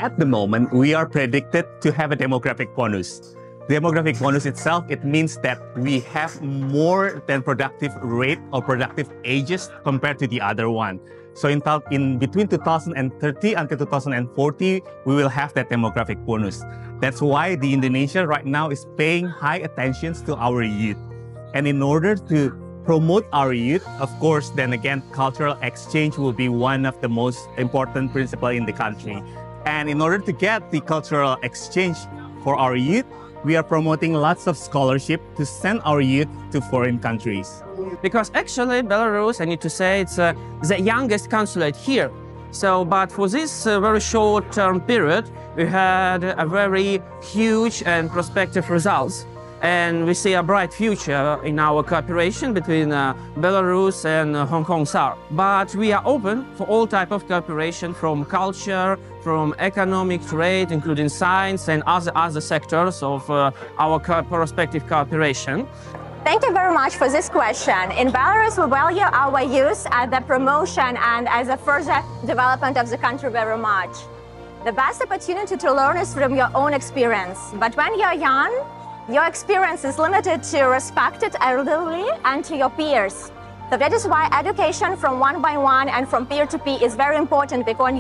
at the moment, we are predicted to have a demographic bonus. Demographic bonus itself, it means that we have more than productive rate or productive ages compared to the other one. So in between 2030 until 2040, we will have that demographic bonus. That's why the Indonesia right now is paying high attention to our youth. And in order to promote our youth, of course, then again, cultural exchange will be one of the most important principles in the country. And in order to get the cultural exchange for our youth, we are promoting lots of scholarship to send our youth to foreign countries. Because actually, Belarus, I need to say, it's the youngest consulate here. So, but for this very short-term period, we had a very huge and prospective results. And we see a bright future in our cooperation between Belarus and Hong Kong SAR. But we are open for all types of cooperation, from culture, from economic trade, including science and other sectors of our prospective cooperation. Thank you very much for this question. In Belarus, we value our youth as the promotion and as a further development of the country very much. The best opportunity to learn is from your own experience. But when you're young, your experience is limited to respected elderly and to your peers. So that is why education from one by one and from peer to peer is very important, because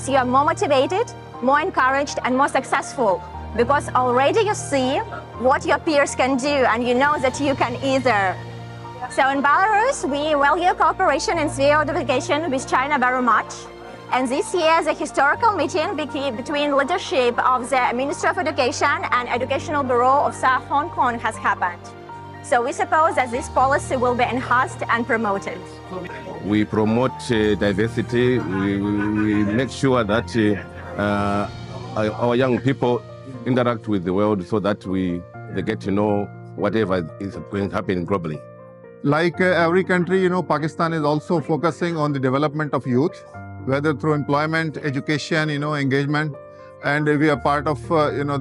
you are more motivated, more encouraged, and more successful. Because already you see what your peers can do and you know that you can either. So in Belarus, we value cooperation and sphere of education with China very much. And this year, the historical meeting between leadership of the Ministry of Education and Educational Bureau of South Hong Kong has happened. So we suppose that this policy will be enhanced and promoted. We promote diversity. We make sure that our young people interact with the world so that they get to know whatever is going to happen globally. Like every country, Pakistan is also focusing on the development of youth, whether through employment, education, engagement. And we are part of,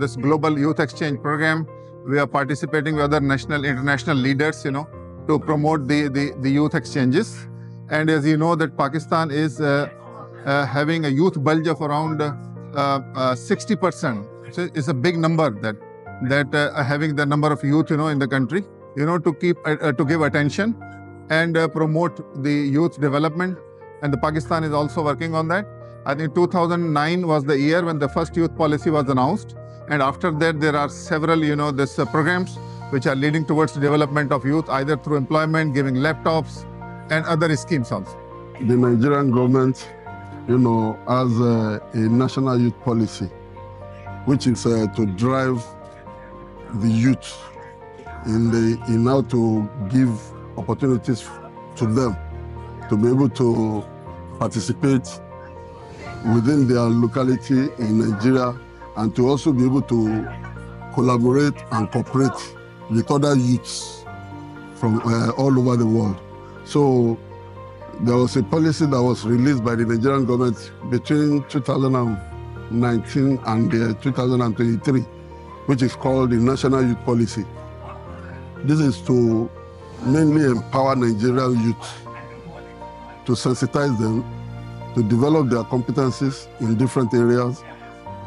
this global youth exchange program. We are participating with other national, international leaders, to promote the youth exchanges. And as you know, that Pakistan is having a youth bulge of around 60%. So it's a big number that having the number of youth, in the country, to give attention and promote the youth development. And the Pakistan is also working on that. I think 2009 was the year when the first youth policy was announced. And after that, there are several, programs which are leading towards the development of youth, either through employment, giving laptops, and other schemes also. The Nigerian government, has a national youth policy, which is to drive the youth in how to give opportunities to them to be able to participate within their locality in Nigeria, and to also be able to collaborate and cooperate with other youths from all over the world. So there was a policy that was released by the Nigerian government between 2019 and 2023, which is called the National Youth Policy. This is to mainly empower Nigerian youth, to sensitize them, to develop their competencies in different areas,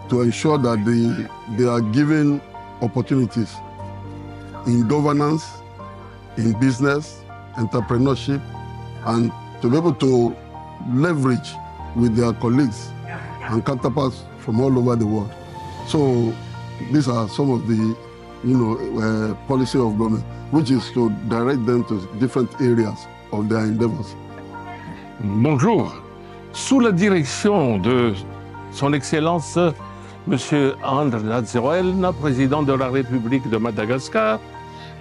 to ensure that they are given opportunities in governance, in business, entrepreneurship, and to be able to leverage with their colleagues and counterparts from all over the world. So these are some of the policy of government, which is to direct them to different areas of their endeavors. Bonjour. Sous la direction de Son Excellence Monsieur André Rajoelina, président de la République de Madagascar,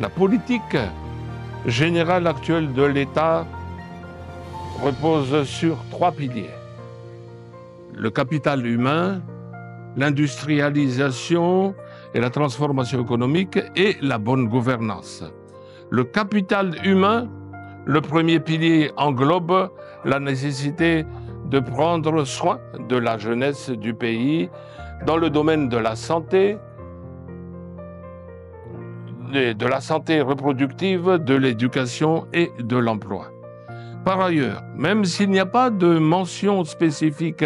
la politique générale actuelle de l'État repose sur 3 piliers. Le capital humain, l'industrialisation et la transformation économique et la bonne gouvernance. Le capital humain, le premier pilier englobe la nécessité de prendre soin de la jeunesse du pays dans le domaine de la santé reproductive, de l'éducation et de l'emploi. Par ailleurs, même s'il n'y a pas de mention spécifique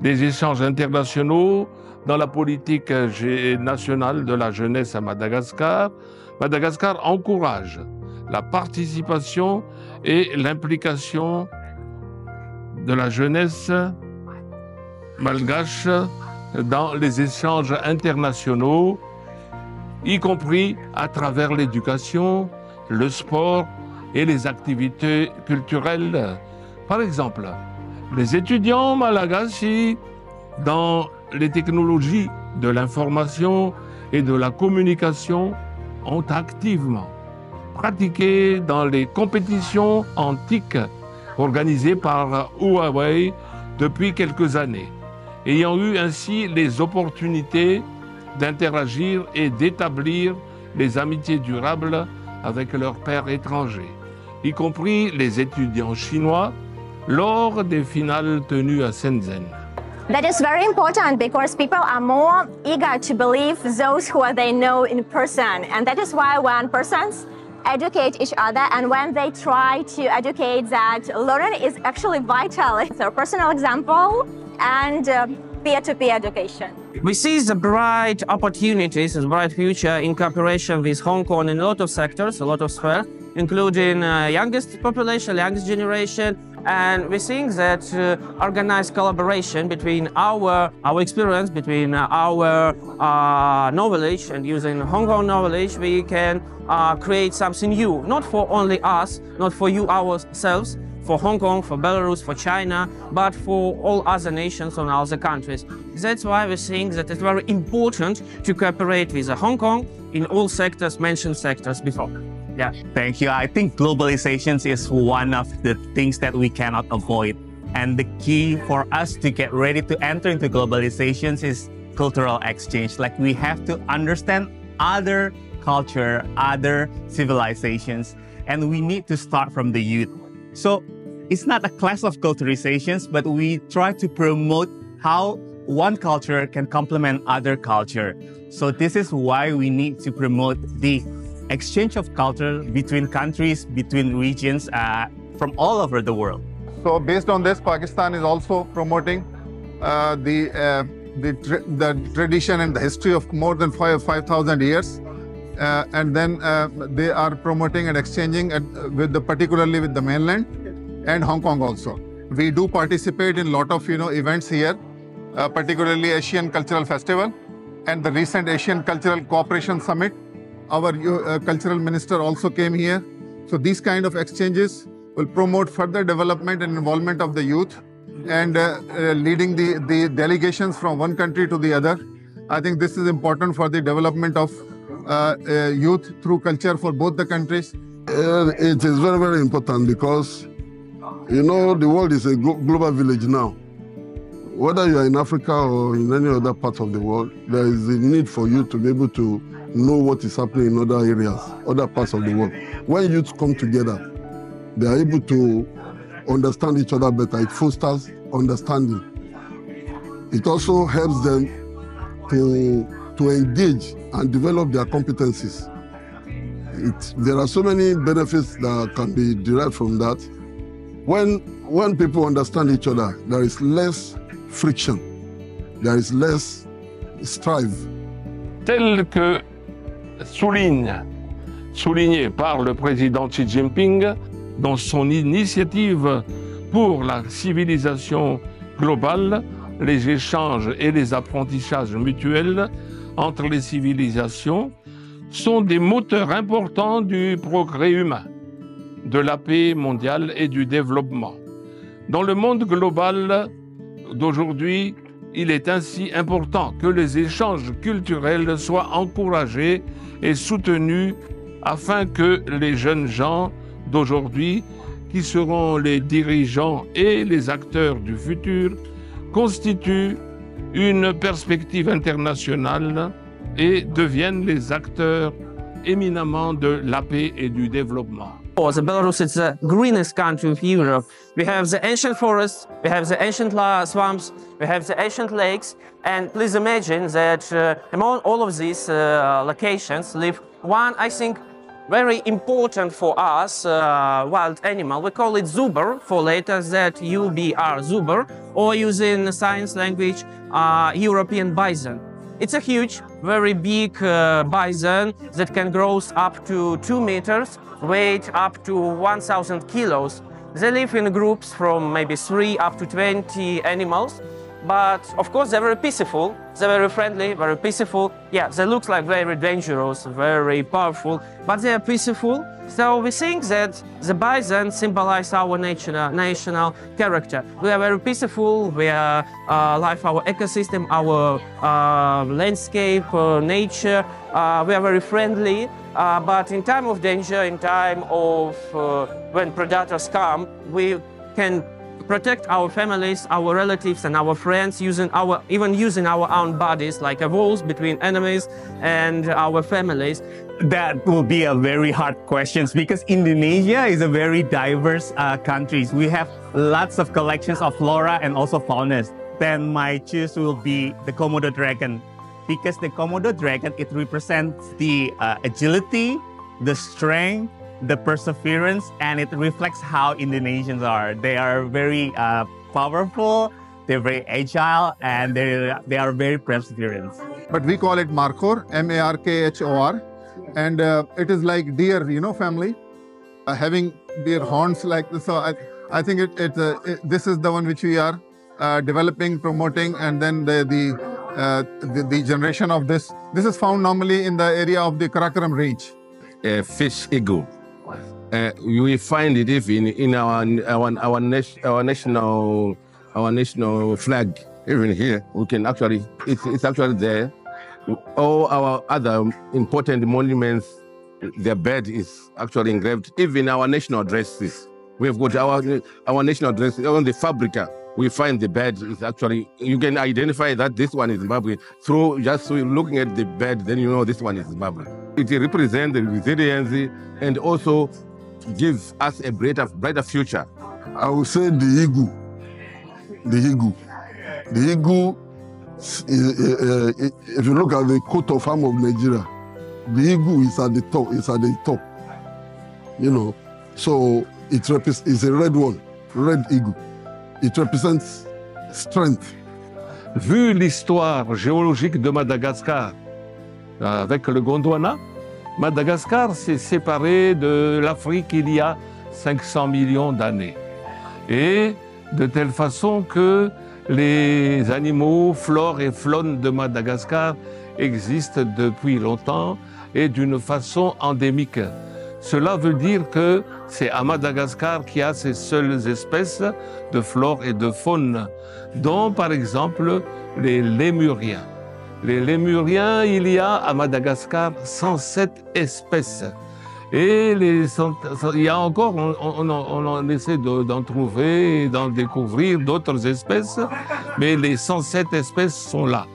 des échanges internationaux dans la politique nationale de la jeunesse à Madagascar, Madagascar encourage la participation et l'implication de la jeunesse malgache dans les échanges internationaux, y compris à travers l'éducation, le sport et les activités culturelles. Par exemple, les étudiants malagasy dans les technologies de l'information et de la communication ont activement pratiqué dans les compétitions antiques organisées par Huawei depuis quelques années, ayant eu ainsi les opportunités d'interagir et d'établir des amitiés durables avec leurs pairs étrangers, y compris les étudiants chinois, lors des finales tenues à Shenzhen. That is very important because people are more eager to believe those who they know in person. And that is why when persons educate each other and when they try to educate that learning is actually vital. It's a personal example and peer-to-peer education. We see the bright opportunities and bright future in cooperation with Hong Kong in a lot of sectors, a lot of spheres, including youngest population, youngest generation, and we think that organized collaboration between our experience, between our knowledge and using Hong Kong knowledge, we can create something new, not for only us, not for you ourselves, for Hong Kong, for Belarus, for China, but for all other nations and other countries. That's why we think that it's very important to cooperate with Hong Kong in all sectors, mentioned sectors before. Yeah. Thank you. I think globalization is one of the things that we cannot avoid. And the key for us to get ready to enter into globalization is cultural exchange. Like we have to understand other culture, other civilizations, and we need to start from the youth. So it's not a class of culturizations, but we try to promote how one culture can complement other culture. So this is why we need to promote the exchange of culture between countries, between regions from all over the world. So based on this, Pakistan is also promoting the tradition and the history of more than 5,000 years. And then they are promoting and exchanging particularly with the mainland and Hong Kong also. We do participate in a lot of events here, particularly Asian Cultural Festival and the recent Asian Cultural Cooperation Summit. Our cultural minister also came here. So these kind of exchanges will promote further development and involvement of the youth and leading the delegations from one country to the other. I think this is important for the development of youth through culture for both the countries. It is very, very important because, the world is a global village now. Whether you are in Africa or in any other part of the world, there is a need for you to be able to know what is happening in other areas, other parts of the world. When youth come together, they are able to understand each other better. It fosters understanding. It also helps them to engage and develop their competencies. There are so many benefits that can be derived from that. When people understand each other, there is less friction, there is less strife. Tel que souligné par le président Xi Jinping dans son initiative pour la civilisation globale, les échanges et les apprentissages mutuels entre les civilisations sont des moteurs importants du progrès humain, de la paix mondiale et du développement. Dans le monde global d'aujourd'hui, il est ainsi important que les échanges culturels soient encouragés et soutenus afin que les jeunes gens d'aujourd'hui, qui seront les dirigeants et les acteurs du futur, constituent une perspective internationale et deviennent les acteurs éminemment de la paix et du développement. Belarus is the greenest country of Europe. We have the ancient forests, we have the ancient swamps, we have the ancient lakes, and please imagine that among all of these locations live one, I think, very important for us wild animal. We call it zubr, for letters Z-U-B-R, zubr, or using science language, European bison. It's a huge, very big bison that can grow up to 2 meters, weight up to 1,000 kilos. They live in groups from maybe 3 up to 20 animals. But of course, they're very peaceful, they're very friendly, very peaceful. Yeah, they look like very dangerous, very powerful, but they are peaceful. So we think that the bison symbolize our national character. We are very peaceful, we are like our ecosystem, our landscape, nature. We are very friendly, but in time of danger, in time of when predators come, we can protect our families, our relatives, and our friends, even using our own bodies, like a walls between enemies and our families. That will be a very hard question because Indonesia is a very diverse country. We have lots of collections of flora and also fauna. Then my choice will be the Komodo dragon, because the Komodo dragon, it represents the agility, the strength, the perseverance, and it reflects how Indonesians are. They are very powerful, they're very agile, and they are very perseverant. But we call it Markhor, M-A-R-K-H-O-R, and it is like deer, family, having deer horns like this. So I think this is the one which we are developing, promoting, and then the generation of this. This is found normally in the area of the Karakoram range. Fish eagle. We find it even in our national flag. Even here, we can actually, it's actually there. All our other important monuments, their bird is actually engraved. Even our national dresses, we've got our national dresses on the fabrica. We find the bird is actually, you can identify that this one is Zimbabwe through just looking at the bird, then you know this one is Zimbabwe. It represents the resilience and also gives us a brighter future. I would say the eagle. The eagle. The eagle, if you look at the coat of arms of Nigeria, the eagle is at the top. It's at the top. So it's a red one, red eagle. It represents strength. Vu l'histoire géologique de Madagascar, avec le Gondwana, Madagascar s'est séparé de l'Afrique il y a 500 millions d'années. Et de telle façon que les animaux, flore et faune de Madagascar existent depuis longtemps et d'une façon endémique. Cela veut dire que c'est à Madagascar qu'il y a ces seules espèces de flore et de faune, dont par exemple les lémuriens. Les lémuriens, il y a à Madagascar 107 espèces. Et il y a encore, on essaie d'en trouver et d'en découvrir d'autres espèces, mais les 107 espèces sont là.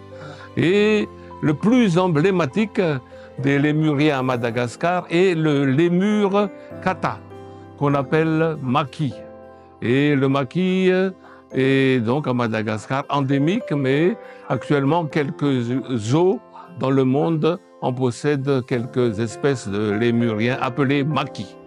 Et le plus emblématique des lémuriens à Madagascar est le lémur kata, qu'on appelle maki. Et le maki est donc à Madagascar endémique, mais actuellement quelques zoos dans le monde en possèdent quelques espèces de lémuriens appelés maki.